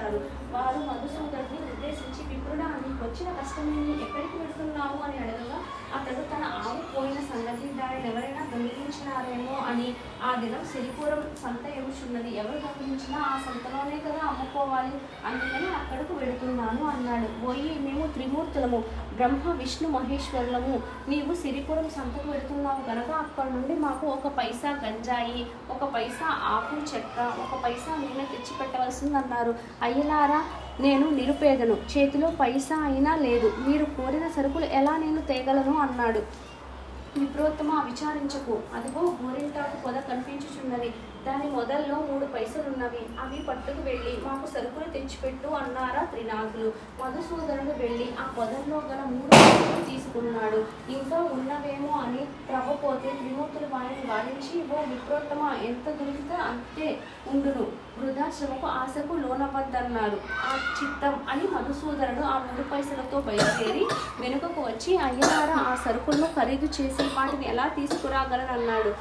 వచ్చారు. వారు మధుసూదనుని ఉద్దేశించి, విప్రుడా, నీకు వచ్చిన కష్టమేమి, ఎక్కడికి వెళ్తున్నావు అని అడగగా, అతడు తన ఆవు పోయిన సంగతి, దానిని ఎవరైనా దొంగిలించినారేమో అని, ఆ దినం సిరిపురం సంత ఏముచున్నది, ఎవరు దొంగిలించినా ఆ సంతలోనే కదా అమ్ముకోవాలి, అందుకని అక్కడకు వెళుతున్నాను అన్నాడు. పోయి, మేము త్రిమూర్తులము, బ్రహ్మ విష్ణు మహేశ్వరులము, నీవు సిరిపురం సంతకు వెళుతున్నావు కనుక అక్కడ నుండి మాకు 1 పైసా గంజాయి, 1 పైసా ఆకు చెక్క, 1 పైసా నూనె తెచ్చి పెట్టవలసిందన్నారు. అయ్యలారా, నేను నిరుపేదను, చేతిలో పైసా అయినా లేదు, మీరు కోరిన సరుకులు ఎలా నేను తేగలను అన్నాడు. విప్రోత్తమ, విచారించకు, అదిగో గోరింటాకు పొద కనిపించుచున్నది, దాని మొదల్లో 3 పైసలున్నవి, అవి పట్టుకు వెళ్ళి మాకు సరుకులు తెచ్చిపెట్టు అన్నారా త్రినాగులు. మధుసూదనుడు వెళ్ళి ఆ పొదల్లో గల 3 పైసలు తీసుకున్నాడు. ఇంకా ఉన్నవేమో అని త్రవ్వపోతే త్రిమూర్తులు వారిని వారించి, ఓ విప్రోత్తమ, ఎంత దొరికితే అంతే ఉండును, వృద్ధాశ్రమకు ఆశకు లోనవద్దన్నారు. ఆ చిత్తం అని మధుసూదనుడు ఆ 3 పైసలతో బయలుదేరి వెనుకకు వచ్చి, అయ్యలారా, ఆ సరుకులను ఖరీదు చేసి వాటిని ఎలా తీసుకురాగలనన్నాడు.